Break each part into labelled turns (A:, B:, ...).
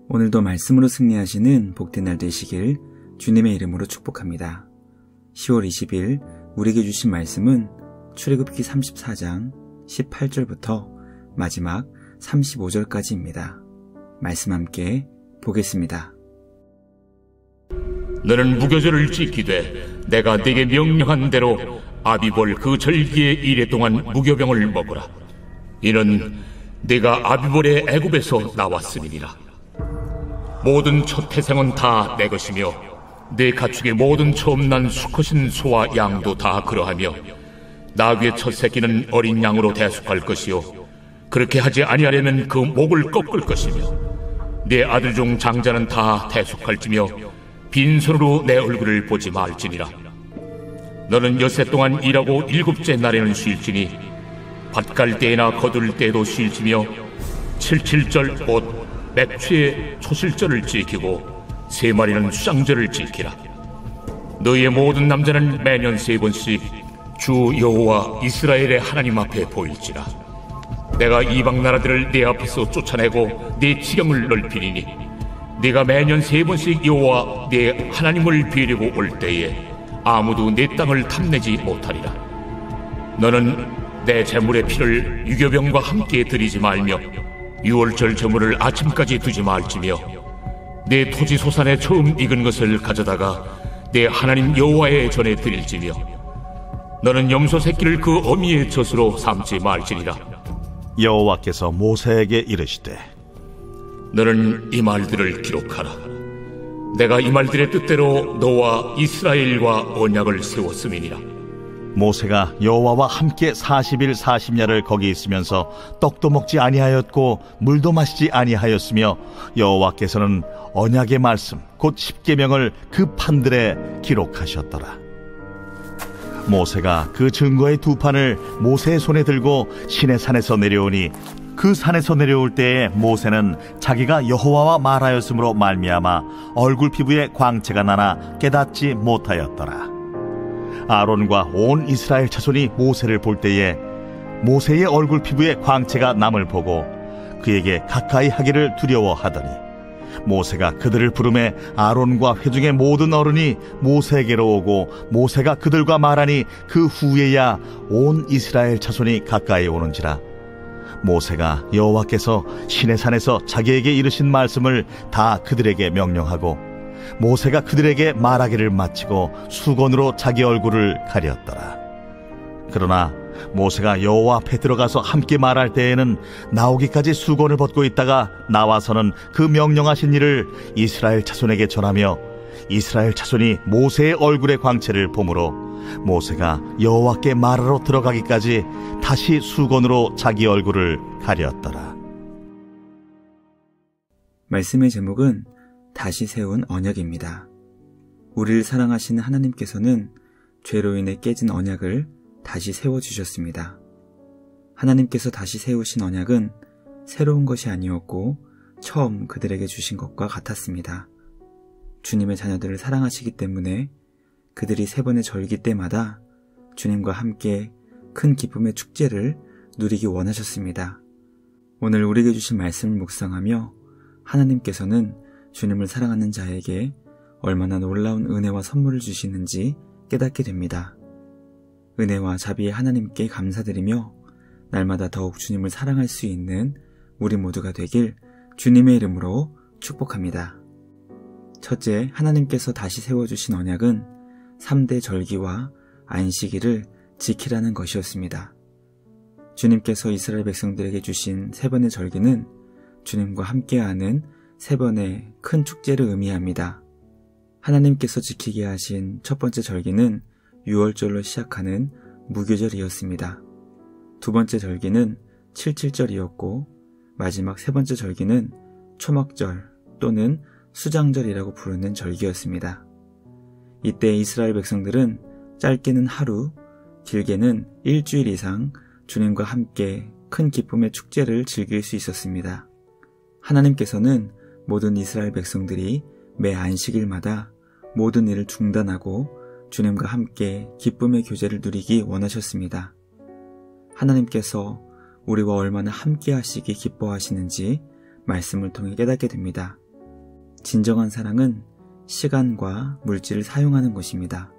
A: 오늘도 말씀으로 승리하시는 복된 날 되시길 주님의 이름으로 축복합니다. 10월 20일 우리에게 주신 말씀은 출애굽기 34장 18절부터 마지막 35절까지입니다. 말씀 함께 보겠습니다.
B: 너는 무교절을 지키되 내가 네게 명령한 대로 아비볼 그 절기의 이래 동안 무교병을 먹으라. 이는 네가 아비볼의 애굽에서 나왔음이니라. 모든 첫 태생은 다 내 것이며 네 가축의 모든 처음 난 수컷인 소와 양도 다 그러하며 나귀의 첫 새끼는 어린 양으로 대속할 것이요 그렇게 하지 아니하려면 그 목을 꺾을 것이며 네 아들 중 장자는 다 대속할지며 빈손으로 내 얼굴을 보지 말지니라. 너는 엿새 동안 일하고 일곱째 날에는 쉴지니 밭 갈 때나 거둘 때도 쉴지며 칠칠절 곧 맥추의 초실절을 지키고 세 마리는 수장절을 지키라. 너희의 모든 남자는 매년 3번씩 주 여호와 이스라엘의 하나님 앞에 보일지라. 내가 이방 나라들을 네 앞에서 쫓아내고 네 지경을 넓히리니 네가 매년 3번씩 여호와 네 하나님을 비리고 올 때에 아무도 네 땅을 탐내지 못하리라. 너는 내 제물의 피를 유교병과 함께 드리지 말며 유월절 제물을 아침까지 두지 말지며 내 토지 소산에 처음 익은 것을 가져다가 내 하나님 여호와의 전에 드릴지며 너는 염소 새끼를 그 어미의 젖으로 삼지 말지니라.
C: 여호와께서 모세에게 이르시되
B: 너는 이 말들을 기록하라. 내가 이 말들의 뜻대로 너와 이스라엘과 언약을 세웠음이니라.
C: 모세가 여호와와 함께 40일 40야를 거기 있으면서 떡도 먹지 아니하였고 물도 마시지 아니하였으며 여호와께서는 언약의 말씀 곧 십계명을 그 판들에 기록하셨더라. 모세가 그 증거의 2판을 모세의 손에 들고 시내산에서 내려오니 그 산에서 내려올 때에 모세는 자기가 여호와와 말하였으므로 말미암아 얼굴 피부에 광채가 나나 깨닫지 못하였더라. 아론과 온 이스라엘 자손이 모세를 볼 때에 모세의 얼굴 피부에 광채가 남을 보고 그에게 가까이 하기를 두려워하더니 모세가 그들을 부르매 아론과 회중의 모든 어른이 모세에게로 오고 모세가 그들과 말하니 그 후에야 온 이스라엘 자손이 가까이 오는지라. 모세가 여호와께서 시내산에서 자기에게 이르신 말씀을 다 그들에게 명령하고 모세가 그들에게 말하기를 마치고 수건으로 자기 얼굴을 가렸더라. 그러나 모세가 여호와 앞에 들어가서 함께 말할 때에는 나오기까지 수건을 벗고 있다가 나와서는 그 명령하신 일을 이스라엘 자손에게 전하며 이스라엘 자손이 모세의 얼굴의 광채를 보므로 모세가 여호와께 말하러 들어가기까지 다시 수건으로 자기 얼굴을 가렸더라.
A: 말씀의 제목은 다시 세운 언약입니다. 우리를 사랑하시는 하나님께서는 죄로 인해 깨진 언약을 다시 세워주셨습니다. 하나님께서 다시 세우신 언약은 새로운 것이 아니었고 처음 그들에게 주신 것과 같았습니다. 주님의 자녀들을 사랑하시기 때문에 그들이 3번의 절기 때마다 주님과 함께 큰 기쁨의 축제를 누리기 원하셨습니다. 오늘 우리에게 주신 말씀을 묵상하며 하나님께서는 주님을 사랑하는 자에게 얼마나 놀라운 은혜와 선물을 주시는지 깨닫게 됩니다. 은혜와 자비의 하나님께 감사드리며 날마다 더욱 주님을 사랑할 수 있는 우리 모두가 되길 주님의 이름으로 축복합니다. 첫째, 하나님께서 다시 세워주신 언약은 3대 절기와 안식일을 지키라는 것이었습니다. 주님께서 이스라엘 백성들에게 주신 3번의 절기는 주님과 함께하는 3번의 큰 축제를 의미합니다. 하나님께서 지키게 하신 첫 번째 절기는 유월절로 시작하는 무교절이었습니다. 2번째 절기는 칠칠절이었고 마지막 3번째 절기는 초막절 또는 수장절이라고 부르는 절기였습니다. 이때 이스라엘 백성들은 짧게는 하루, 길게는 일주일 이상 주님과 함께 큰 기쁨의 축제를 즐길 수 있었습니다. 하나님께서는 모든 이스라엘 백성들이 매 안식일마다 모든 일을 중단하고 주님과 함께 기쁨의 교제를 누리기 원하셨습니다. 하나님께서 우리와 얼마나 함께 하시기 기뻐하시는지 말씀을 통해 깨닫게 됩니다. 진정한 사랑은 시간과 물질을 사용하는 것입니다.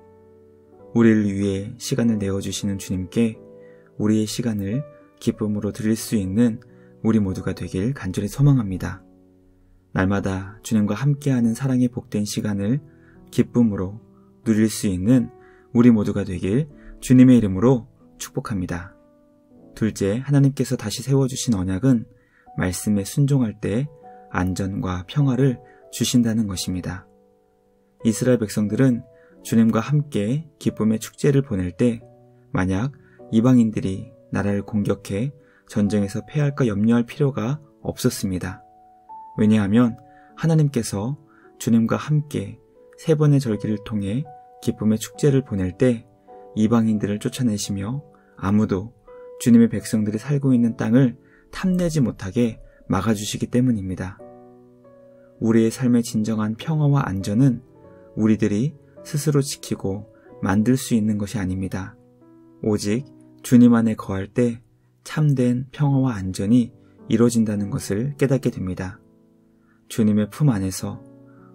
A: 우리를 위해 시간을 내어주시는 주님께 우리의 시간을 기쁨으로 드릴 수 있는 우리 모두가 되길 간절히 소망합니다. 날마다 주님과 함께하는 사랑의 복된 시간을 기쁨으로 누릴 수 있는 우리 모두가 되길 주님의 이름으로 축복합니다. 둘째, 하나님께서 다시 세워주신 언약은 말씀에 순종할 때 안전과 평화를 주신다는 것입니다. 이스라엘 백성들은 주님과 함께 기쁨의 축제를 보낼 때 만약 이방인들이 나라를 공격해 전쟁에서 패할까 염려할 필요가 없었습니다. 왜냐하면 하나님께서 주님과 함께 3번의 절기를 통해 기쁨의 축제를 보낼 때 이방인들을 쫓아내시며 아무도 주님의 백성들이 살고 있는 땅을 탐내지 못하게 막아주시기 때문입니다. 우리의 삶의 진정한 평화와 안전은 우리들이 스스로 지키고 만들 수 있는 것이 아닙니다. 오직 주님 안에 거할 때 참된 평화와 안전이 이루어진다는 것을 깨닫게 됩니다. 주님의 품 안에서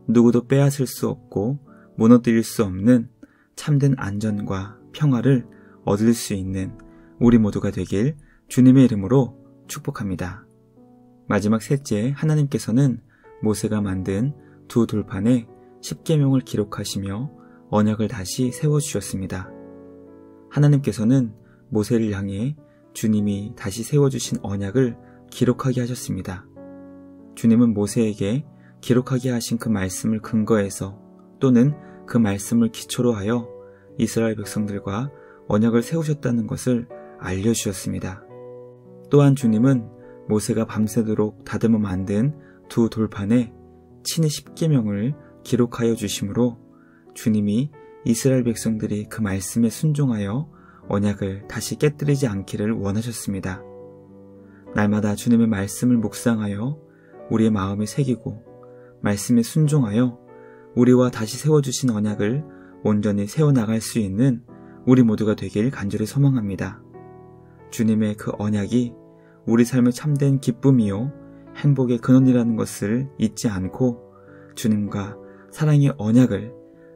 A: 누구도 빼앗을 수 없고 무너뜨릴 수 없는 참된 안전과 평화를 얻을 수 있는 우리 모두가 되길 주님의 이름으로 축복합니다. 마지막 셋째, 하나님께서는 모세가 만든 2 돌판에 십계명을 기록하시며 언약을 다시 세워주셨습니다. 하나님께서는 모세를 향해 주님이 다시 세워주신 언약을 기록하게 하셨습니다. 주님은 모세에게 기록하게 하신 그 말씀을 근거해서 또는 그 말씀을 기초로 하여 이스라엘 백성들과 언약을 세우셨다는 것을 알려주셨습니다. 또한 주님은 모세가 밤새도록 다듬어 만든 2 돌판에 친히 십계명을 기록하여 주심으로 주님이 이스라엘 백성들이 그 말씀에 순종하여 언약을 다시 깨뜨리지 않기를 원하셨습니다. 날마다 주님의 말씀을 묵상하여 우리의 마음에 새기고 말씀에 순종하여 우리와 다시 세워주신 언약을 온전히 세워나갈 수 있는 우리 모두가 되길 간절히 소망합니다. 주님의 그 언약이 우리 삶의 참된 기쁨이요 행복의 근원이라는 것을 잊지 않고 주님과 사랑의 언약을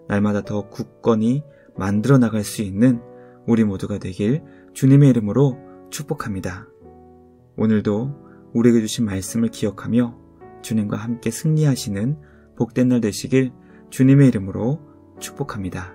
A: 날마다 더 굳건히 만들어 나갈 수 있는 우리 모두가 되길 주님의 이름으로 축복합니다. 오늘도 우리에게 주신 말씀을 기억하며 주님과 함께 승리하시는 복된 날 되시길 주님의 이름으로 축복합니다.